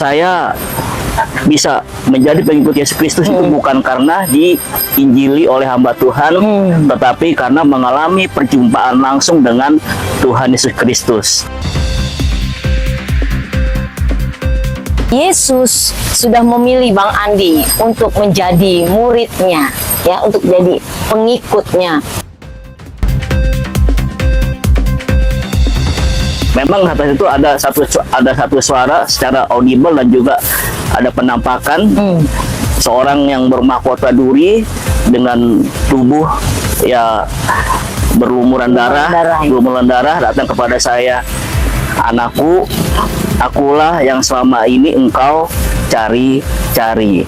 saya bisa menjadi pengikut Yesus Kristus itu bukan karena diinjili oleh hamba Tuhan, tetapi karena mengalami perjumpaan langsung dengan Tuhan Yesus Kristus. Yesus sudah memilih Bang Andi untuk menjadi muridnya, ya, untuk jadi pengikutnya. Memang atas itu ada satu suara secara audible dan juga ada penampakan seorang yang bermahkota duri dengan tubuh ya berlumuran darah datang kepada saya, "Anakku, akulah yang selama ini engkau cari-cari."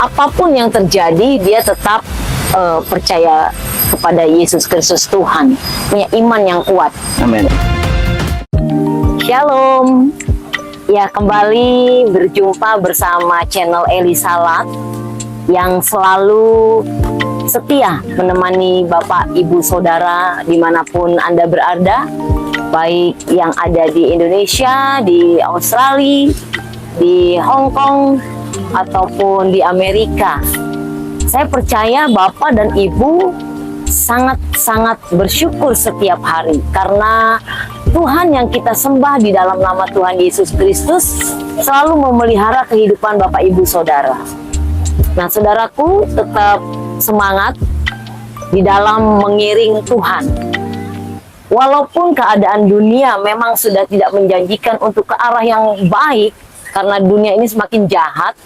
Apapun yang terjadi, dia tetap percaya kepada Yesus Kristus Tuhan, punya iman yang kuat. Amin. Shalom. Ya, kembali berjumpa bersama channel Eli Salat yang selalu setia menemani Bapak, Ibu, Saudara dimanapun Anda berada, baik yang ada di Indonesia, di Australia, di Hong Kong, ataupun di Amerika. Saya percaya Bapak dan Ibu sangat-sangat bersyukur setiap hari karena Tuhan yang kita sembah di dalam nama Tuhan Yesus Kristus selalu memelihara kehidupan Bapak, Ibu, Saudara. Nah, saudaraku, tetap semangat di dalam mengiring Tuhan. Walaupun keadaan dunia memang sudah tidak menjanjikan untuk ke arah yang baik karena dunia ini semakin jahat,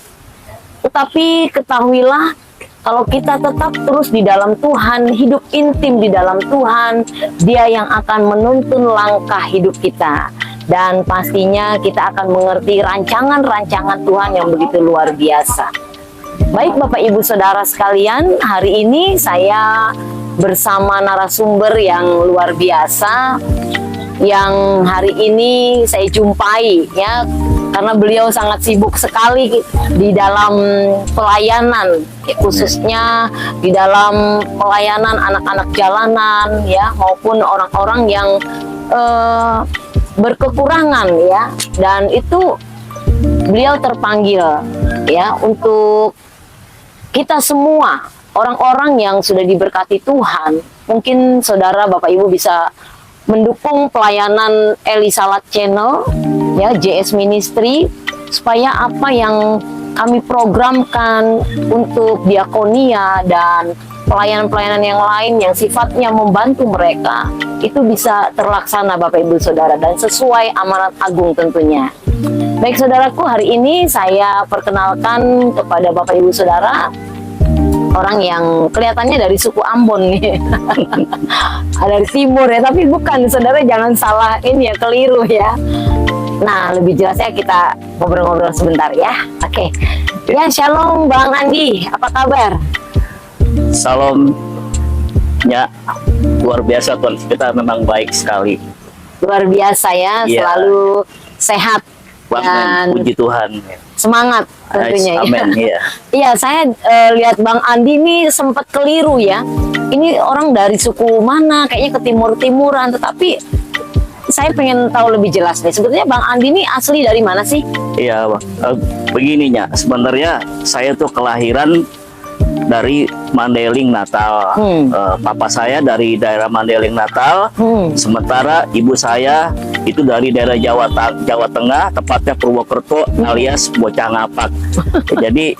tetapi ketahuilah, kalau kita tetap terus di dalam Tuhan, hidup intim di dalam Tuhan, Dia yang akan menuntun langkah hidup kita. Dan pastinya kita akan mengerti rancangan-rancangan Tuhan yang begitu luar biasa. Baik Bapak Ibu Saudara sekalian, hari ini saya bersama narasumber yang luar biasa, yang hari ini saya jumpai, ya, karena beliau sangat sibuk sekali di dalam pelayanan, khususnya di dalam pelayanan anak-anak jalanan, ya, maupun orang-orang yang berkekurangan, ya, dan itu beliau terpanggil, ya, untuk kita semua orang-orang yang sudah diberkati Tuhan. Mungkin saudara, Bapak, Ibu bisa mendukung pelayanan Eli Salat Channel, ya, JS Ministry, supaya apa yang kami programkan untuk diakonia dan pelayanan-pelayanan yang lain yang sifatnya membantu mereka itu bisa terlaksana Bapak, Ibu, Saudara, dan sesuai amanat agung tentunya. Baik saudaraku, hari ini saya perkenalkan kepada Bapak, Ibu, Saudara orang yang kelihatannya dari suku Ambon nih. Dari timur, ya, tapi bukan, saudara, jangan salah ini ya, keliru ya. Nah, lebih jelasnya kita ngobrol-ngobrol sebentar ya. Oke. Ya, shalom Bang Andi, apa kabar? Salam, ya, luar biasa Tuhan, kita memang baik sekali. Luar biasa ya, selalu sehat dan puji Tuhan. Semangat tentunya. Amin, ya. Iya, saya lihat Bang Andi ini sempat keliru ya. Ini orang dari suku mana? Kayaknya ke timur-timuran, tetapi saya pengen tahu lebih jelas nih. Sebetulnya Bang Andi ini asli dari mana sih? Iya, begininya. Sebenarnya saya tuh kelahiran dari Mandailing, Natal. Papa saya dari daerah Mandailing, Natal. Sementara ibu saya itu dari daerah Jawa Tengah, tepatnya Purwokerto alias Bocah Ngapak. Jadi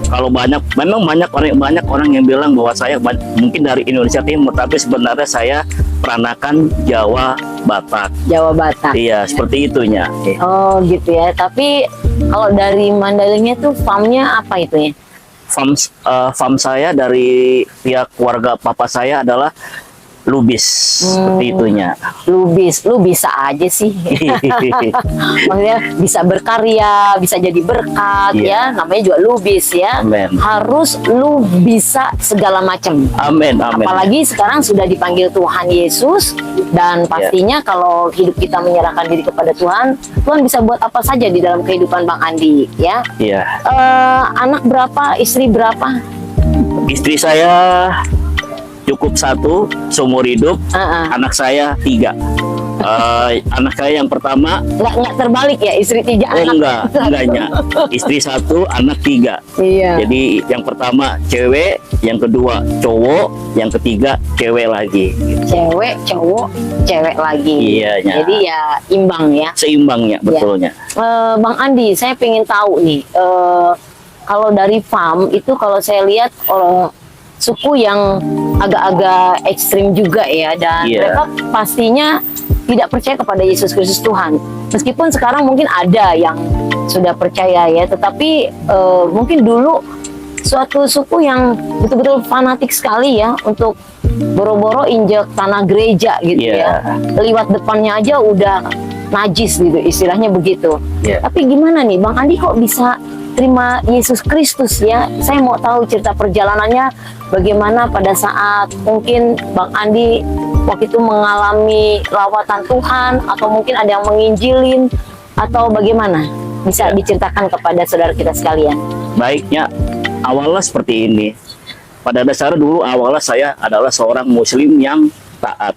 kalau memang banyak orang yang bilang bahwa saya mungkin dari Indonesia Timur, tapi sebenarnya saya peranakan Jawa Batak. Jawa Batak. Iya, seperti itunya. Oh, gitu ya. Tapi kalau dari Mandailingnya tuh farmnya apa itu ya? Farm saya dari pihak keluarga papa saya adalah lubis, seperti itunya. Lubis, lu bisa aja sih. Maksudnya bisa berkarya, bisa jadi berkat, ya. Namanya juga lubis, ya. Amen. Harus lu bisa segala macam. Amin, amin. Apalagi sekarang sudah dipanggil Tuhan Yesus, dan pastinya kalau hidup kita menyerahkan diri kepada Tuhan, Tuhan bisa buat apa saja di dalam kehidupan Bang Andi, ya. Iya. Anak berapa, istri berapa? Istri saya cukup satu seumur hidup, anak saya 3. Anak saya yang pertama. Nggak terbalik ya, istri 3 Oh anak. enggaknya. Istri 1, anak 3. Iya. Jadi yang pertama cewek, yang kedua cowok, yang ketiga cewek lagi. Cewek, cowok, cewek lagi. Iya, nya. Jadi ya imbang ya. Seimbangnya, betulnya. Bang Andi, saya pengen tahu nih, kalau dari farm itu kalau saya lihat suku yang agak-agak ekstrim juga ya, dan Iya. mereka pastinya tidak percaya kepada Yesus Kristus Tuhan. Meskipun sekarang mungkin ada yang sudah percaya ya, tetapi mungkin dulu suatu suku yang betul-betul fanatik sekali ya untuk boro-boro injek tanah gereja gitu Iya. ya. Lewat depannya aja udah najis gitu, istilahnya begitu. Iya. Tapi gimana nih Bang Andi kok bisa terima Yesus Kristus ya? Saya mau tahu cerita perjalanannya bagaimana pada saat mungkin Bang Andi waktu itu mengalami lawatan Tuhan, atau mungkin ada yang menginjilin, atau bagaimana? Bisa diceritakan kepada saudara kita sekalian. Baiknya, awalnya seperti ini. Pada dasarnya dulu awalnya saya adalah seorang muslim yang taat.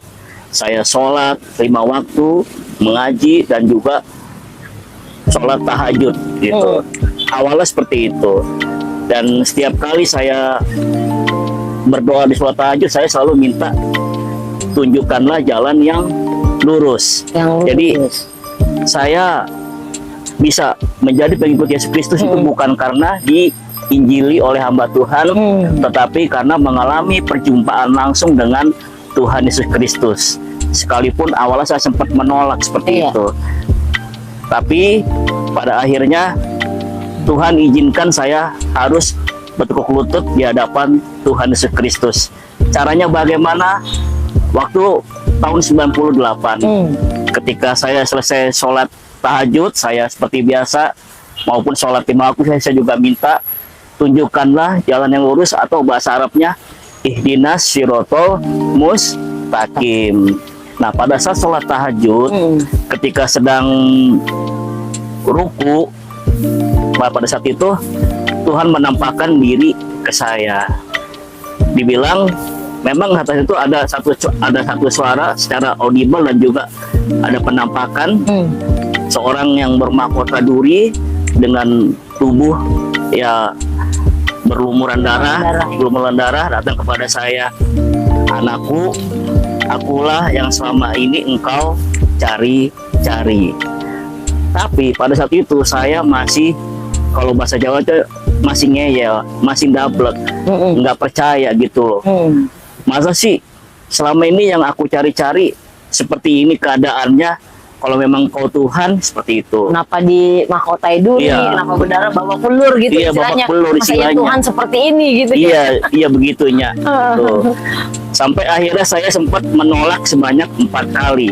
Saya sholat 5 waktu, mengaji, dan juga sholat tahajud gitu. Awalnya seperti itu. Dan setiap kali saya berdoa di sholat tahajud, saya selalu minta tunjukkanlah jalan yang lurus. Jadi saya bisa menjadi pengikut Yesus Kristus itu bukan karena diinjili oleh hamba Tuhan, tetapi karena mengalami perjumpaan langsung dengan Tuhan Yesus Kristus. Sekalipun awalnya saya sempat menolak seperti itu, tapi pada akhirnya Tuhan izinkan saya harus bertekuk lutut di hadapan Tuhan Yesus Kristus. Caranya bagaimana? Waktu tahun 98, ketika saya selesai sholat tahajud, saya seperti biasa maupun sholat 5 waktu, saya juga minta tunjukkanlah jalan yang lurus, atau bahasa Arabnya ihdinas sirotol mustaqim. Nah, pada saat sholat tahajud, ketika sedang ruku, pada saat itu Tuhan menampakkan diri ke saya. Dibilang memang atas itu ada satu suara secara audible, dan juga ada penampakan seorang yang bermahkota duri dengan tubuh ya berlumuran darah datang kepada saya. Anakku, akulah yang selama ini engkau cari-cari. Tapi pada saat itu saya masih, kalau bahasa Jawa itu masih ngeyel, masih dablek, nggak percaya gitu loh. Masa sih selama ini yang aku cari-cari seperti ini keadaannya, kalau memang kau Tuhan seperti itu. Kenapa di mahkotai duri, kenapa berdarah bawa pelur gitu istilahnya. Masa ya Tuhan seperti ini gitu. Iya begitunya. Tuh. Sampai akhirnya saya sempat menolak sebanyak 4 kali.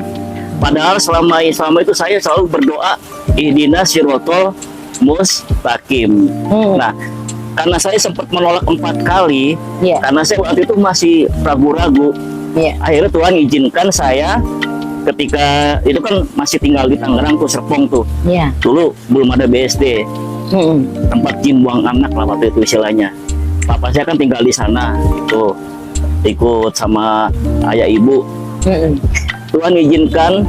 Padahal selama itu saya selalu berdoa ihdinas sirotol mustaqim. Nah, karena saya sempat menolak 4 kali, karena saya waktu itu masih ragu-ragu. Akhirnya Tuhan izinkan saya, ketika itu kan masih tinggal di Tangerang tuh, Serpong tuh. Dulu belum ada BSD, tempat jin buang anak lah waktu itu istilahnya. Papa saya kan tinggal di sana, tuh ikut sama ayah ibu. Tuhan izinkan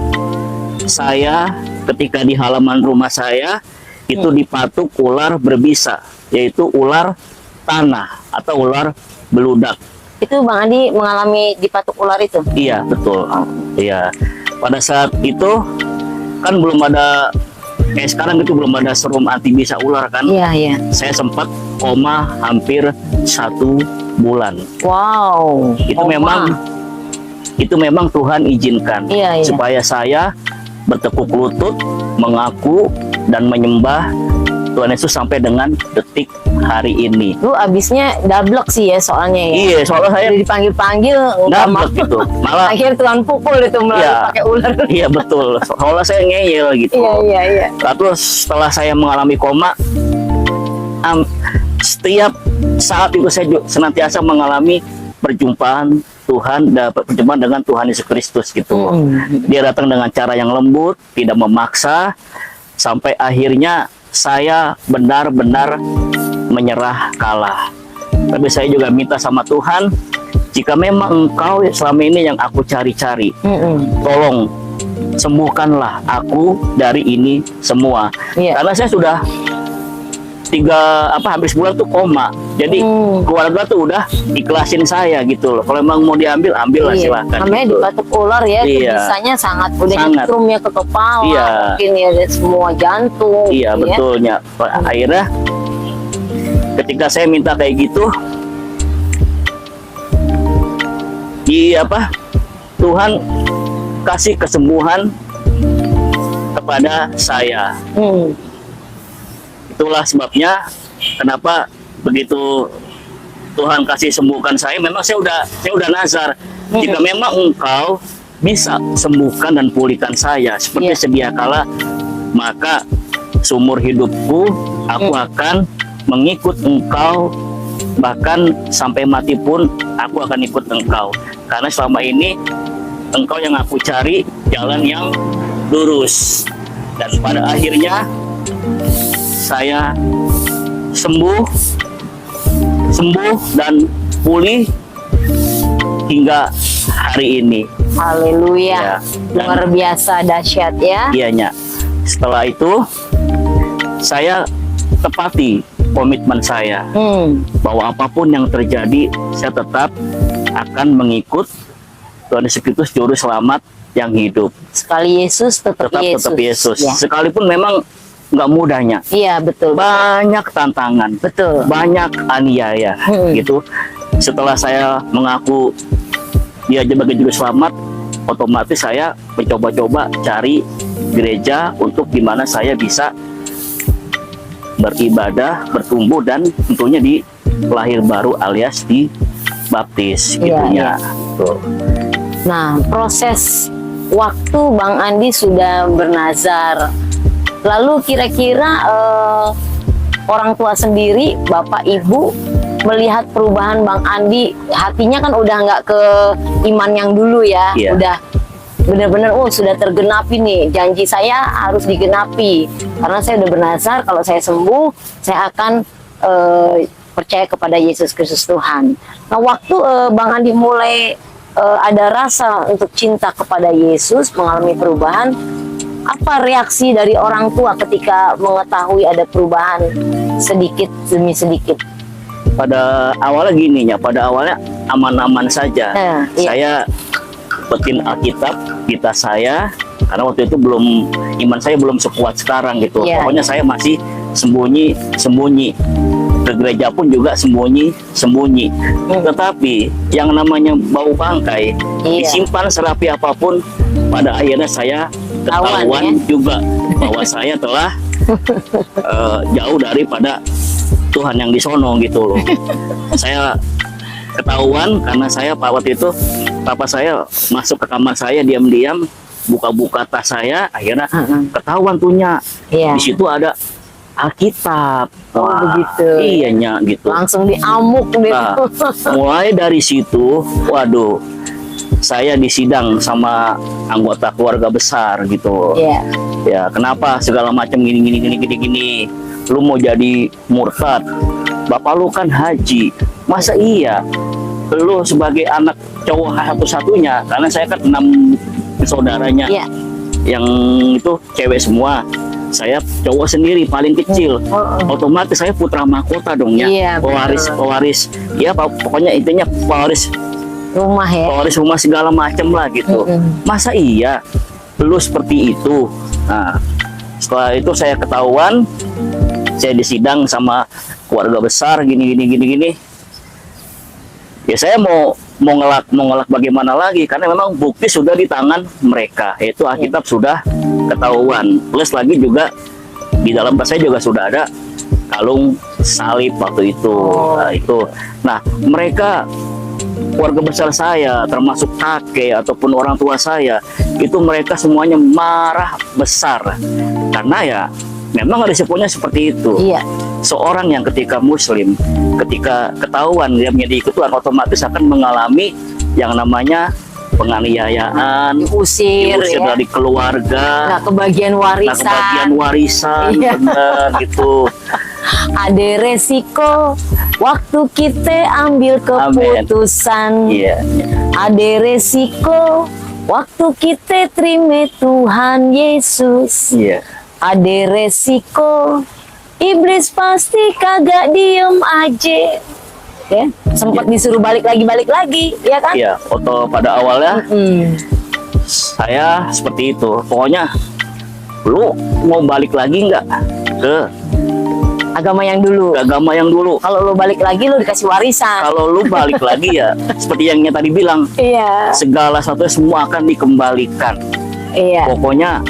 saya ketika di halaman rumah saya itu dipatuk ular berbisa, yaitu ular tanah atau ular beludak. Itu Bang Andi mengalami dipatuk ular itu? Iya, betul. Iya. Pada saat itu kan belum ada, sekarang itu belum ada serum anti bisa ular kan? Iya. Saya sempat koma hampir 1 bulan. Wow. Itu memang Tuhan izinkan supaya saya bertekuk lutut, mengaku dan menyembah Tuhan Yesus sampai dengan detik hari ini. Lu abisnya dablek sih ya soalnya ya. Iya, soalnya saya dipanggil-panggil dablek gitu. Malah akhir Tuhan pukul itu melalui pakai ular. Iya betul. Soalnya saya ngeyel gitu. Iya. Lalu setelah saya mengalami koma, setiap saat itu saya senantiasa mengalami perjumpaan Tuhan, perjumpaan dengan Tuhan Yesus Kristus gitu. Dia datang dengan cara yang lembut, tidak memaksa, sampai akhirnya saya benar-benar menyerah kalah. Tapi saya juga minta sama Tuhan, jika memang engkau selama ini yang aku cari-cari, tolong sembuhkanlah aku dari ini semua. Iya. Karena saya sudah hampir sebulan tuh koma. Jadi keluarga tuh udah ikhlasin saya gitu loh. Kalau emang mau diambil, ambil lah Iya. silakan. Namanya gitu. dibatuk ular ya, Iya. bisanya sangat udah Sangat. nyetrum ya ke kepala, Iya. mungkin ya semua jantung. Iya gitu ya. betulnya. Akhirnya ketika saya minta kayak gitu, Tuhan kasih kesembuhan kepada saya. Itulah sebabnya kenapa begitu Tuhan kasih sembuhkan saya. Memang saya udah nazar, jika memang Engkau bisa sembuhkan dan pulihkan saya seperti sedia kala, maka seumur hidupku aku akan mengikut Engkau, bahkan sampai mati pun aku akan ikut Engkau. Karena selama ini Engkau yang aku cari, jalan yang lurus. Dan pada akhirnya saya sembuh dan pulih hingga hari ini. Haleluya. Ya, dan- Luar biasa dahsyat ya. Ianya. Setelah itu saya tepati komitmen saya bahwa apapun yang terjadi, saya tetap akan mengikut Tuhan Yesus Kristus Juru Selamat yang hidup. Sekali Yesus tetap Yesus. Tetap Yesus. Ya. Sekalipun memang nggak mudahnya, Iya betul. banyak tantangan, Betul. banyak aniaya gitu. Setelah saya mengaku dia sebagai Juru Selamat, otomatis saya mencoba-coba cari gereja untuk dimana saya bisa beribadah, bertumbuh, dan tentunya di lahir baru alias di baptis gitunya. Tuh. Nah, proses waktu Bang Andi sudah bernazar. Lalu kira-kira orang tua sendiri, Bapak Ibu, melihat perubahan Bang Andi, hatinya kan udah nggak ke iman yang dulu ya, Iya. udah benar-benar sudah tergenapi nih, janji saya harus digenapi karena saya udah bernazar kalau saya sembuh saya akan percaya kepada Yesus Kristus Tuhan. Nah, waktu Bang Andi mulai ada rasa untuk cinta kepada Yesus, mengalami perubahan, apa reaksi dari orang tua ketika mengetahui ada perubahan sedikit demi sedikit? Pada awalnya gininya, pada awalnya aman-aman saja. Iya. Saya petin Alkitab kita saya, karena waktu itu iman saya belum sekuat sekarang gitu. Iya, Pokoknya saya masih sembunyi. Ke gereja pun juga sembunyi. Tetapi yang namanya bau bangkai disimpan serapi apapun, pada akhirnya saya ketahuan juga bahwa saya telah jauh daripada Tuhan yang disono gitu loh. Saya ketahuan karena saya waktu itu papa saya masuk ke kamar saya diam-diam, buka-buka tas saya, akhirnya ketahuan tuhnya. Iya. Di situ ada Alkitab. Begitu. Iyanya gitu. Langsung diamuk deh. Nah, mulai dari situ, waduh, saya disidang sama anggota keluarga besar gitu. Iya. Ya, kenapa segala macam gini. Lu mau jadi murtad? Bapak lu kan haji. Masa iya? Lu sebagai anak cowok satu-satunya, karena saya kan 6 saudaranya. Iya. Yang itu cewek semua. Saya cowok sendiri paling kecil. Otomatis saya putra mahkota dong ya. Iya, Pewaris. Ya pokoknya intinya pewaris Rumah ya. pewaris rumah segala macam lah gitu. Masa iya lu seperti itu? Nah, setelah itu saya ketahuan, saya disidang sama keluarga besar gini. Ya saya mau ngelak bagaimana lagi, karena memang bukti sudah di tangan mereka, yaitu Alkitab sudah ketahuan. Plus lagi juga di dalam tas saya juga sudah ada kalung salib waktu itu. Nah, mereka keluarga besar saya, termasuk kakek ataupun orang tua saya, itu mereka semuanya marah besar karena ya memang risikonya seperti itu. Iya. Seorang yang ketika muslim, ketika ketahuan dia menjadi ikut Tuhan, otomatis akan mengalami yang namanya penganiayaan, Diusir ya. dari keluarga, Nggak kebagian warisan. Iya. bener gitu. Ada resiko waktu kita ambil keputusan. Iya. Ada resiko Waktu kita terima Tuhan Yesus, Iya. ada resiko. Iblis pasti kagak diem aja. Ya, sempat disuruh balik lagi, ya kan? Iya, foto pada awalnya Hmm. saya seperti itu. Pokoknya lu mau balik lagi nggak ke Agama yang dulu. agama yang dulu? Kalau lo balik lagi, lo dikasih warisan. Kalau lu balik lagi ya seperti yang tadi bilang, Iya, segala sesuatu semua akan dikembalikan. iya. Pokoknya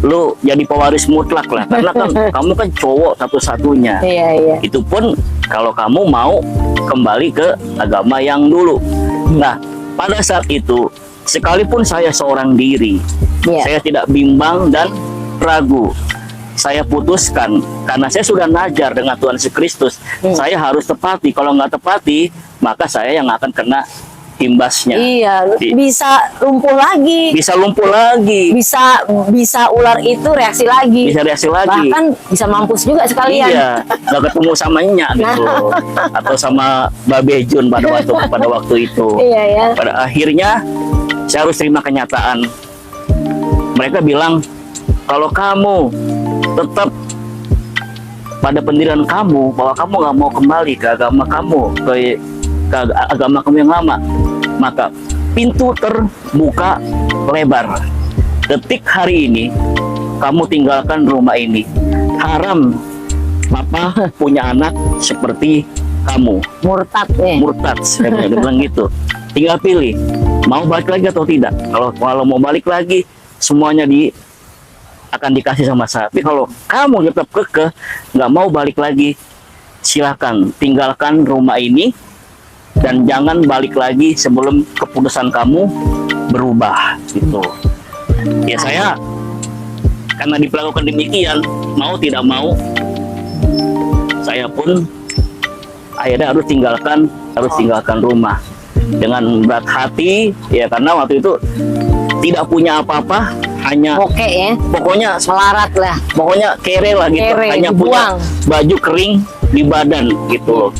lu jadi pewaris mutlak lah, karena kan kamu kan cowok satu-satunya. Iya, iya. Itu pun kalau kamu mau kembali ke agama yang dulu. Nah, pada saat itu sekalipun saya seorang diri, Iya. saya tidak bimbang dan ragu. Saya putuskan karena saya sudah najar dengan Tuhan Yesus Kristus, saya harus tepati. Kalau nggak tepati, maka saya yang akan kena imbasnya. Iya, bisa lumpuh lagi. Bisa lumpuh lagi, Bisa ular itu reaksi lagi. bisa reaksi lagi. Bahkan bisa mampus juga sekalian. Iya, nggak ketemu sama Nya gitu, atau sama Babe Jun pada waktu itu. Iya, ya. Pada akhirnya saya harus terima kenyataan. Mereka bilang kalau kamu tetap pada pendirian kamu bahwa kamu nggak mau kembali ke agama kamu, ke agama kamu yang lama, maka pintu terbuka lebar. Detik hari ini kamu tinggalkan rumah ini. Haram Papa punya anak seperti kamu. Murtad ya. Murtad, saya bilang gitu. Tinggal pilih mau balik lagi atau tidak. Kalau mau balik lagi, semuanya akan dikasih sama saya. Tapi kalau kamu tetap kekeh nggak mau balik lagi, silakan tinggalkan rumah ini dan jangan balik lagi sebelum keputusan kamu berubah gitu. Ya saya karena diperlakukan demikian, mau tidak mau saya pun akhirnya harus tinggalkan rumah dengan berat hati ya, karena waktu itu tidak punya apa-apa, hanya Oke ya. pokoknya Melarat lah. pokoknya kere lah gitu, Kere, hanya punya dibuang. baju kering di badan gitu loh.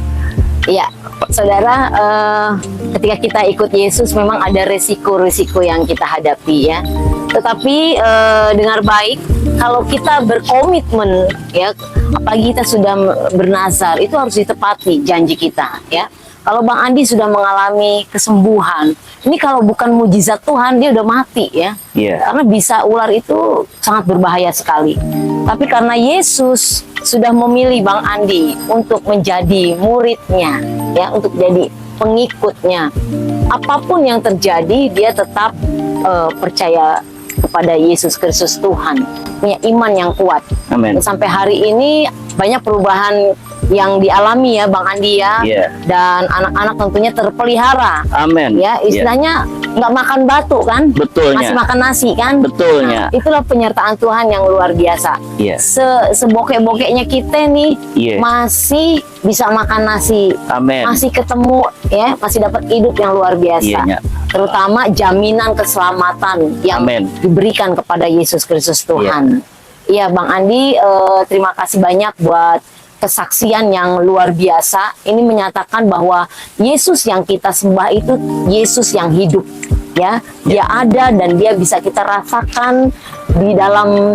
Iya, saudara, ketika kita ikut Yesus memang ada resiko-resiko yang kita hadapi ya. Tetapi dengar baik, kalau kita berkomitmen ya, apalagi kita sudah bernazar, itu harus ditepati janji kita ya. Kalau Bang Andi sudah mengalami kesembuhan, ini kalau bukan mujizat Tuhan, dia udah mati ya. Iya. Karena bisa ular itu sangat berbahaya sekali. Tapi karena Yesus sudah memilih Bang Andi untuk menjadi muridnya, ya, untuk jadi pengikutnya. Apapun yang terjadi, dia tetap percaya kepada Yesus Kristus Tuhan, punya iman yang kuat. Amin. Dan sampai hari ini banyak perubahan yang dialami ya Bang Andi ya. Iya. Dan anak-anak tentunya terpelihara. Amin. Ya, istilahnya nggak makan batu kan, Betulnya. masih makan nasi kan. Betulnya. Nah, itulah penyertaan Tuhan yang luar biasa. Iya. Sebokek-bokeknya kita nih Iya. masih bisa makan nasi, Amin. masih ketemu ya, masih dapat hidup yang luar biasa. Iya, Nya. Terutama jaminan keselamatan yang Amin. diberikan kepada Yesus Kristus Tuhan. Iya, Bang Andi, terima kasih banyak buat kesaksian yang luar biasa. Ini menyatakan bahwa Yesus yang kita sembah itu Yesus yang hidup ya. Dia ada dan dia bisa kita rasakan di dalam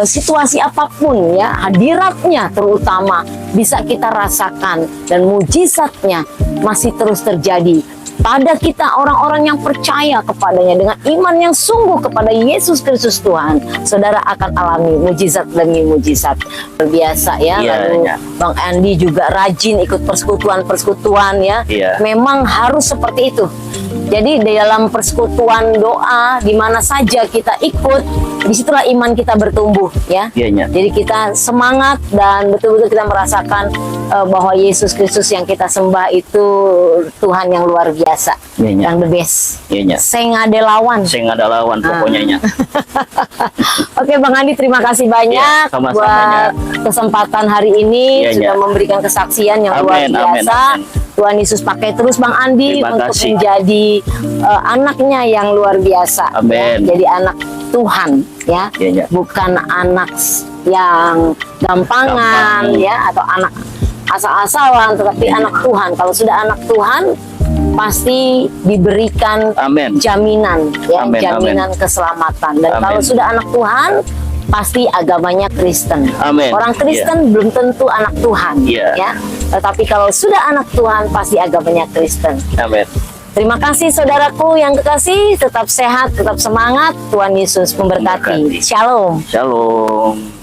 situasi apapun ya. Hadiratnya terutama bisa kita rasakan dan mujizatnya masih terus terjadi pada kita orang-orang yang percaya kepadanya dengan iman yang sungguh kepada Yesus Kristus Tuhan. Saudara akan alami mujizat demi mujizat. Biasa ya. Iya, Lalu iya. Bang Andi juga rajin ikut persekutuan-persekutuan ya. Iya. Memang harus seperti itu. Jadi di dalam persekutuan doa di mana saja kita ikut, disitulah iman kita bertumbuh ya. Iya, Nya. Jadi kita semangat dan betul-betul kita merasakan bahwa Yesus Kristus yang kita sembah itu Tuhan yang luar biasa, Iya, Nya. yang the best. Iya, Nya. Saya nggak ada lawan. Saya nggak ada lawan pokoknya, Nya. Oke Bang Andi, terima kasih banyak Ya, sama-sama, buat kesempatan hari ini, Ya, sudah ya. memberikan kesaksian yang luar Amin, biasa. amin, amin. Tuhan Yesus pakai terus Bang Andi Terima untuk kasih. menjadi anaknya yang luar biasa. Amin. Ya, jadi anak Tuhan ya, Ya, ya. bukan anak yang gampangan Gampang. ya, atau anak asal-asalan, tetapi Ya. anak Tuhan. Kalau sudah anak Tuhan, pasti diberikan Amin. jaminan, ya, Amin, jaminan keselamatan. Dan Amin. kalau sudah anak Tuhan, pasti agamanya Kristen. Amin. Orang Kristen belum tentu anak Tuhan, Iya. ya. Tetapi kalau sudah anak Tuhan, pasti agamanya Kristen. Amin. Terima kasih saudaraku yang kekasih, tetap sehat, tetap semangat. Tuhan Yesus memberkati. Memberkati. Shalom. Shalom.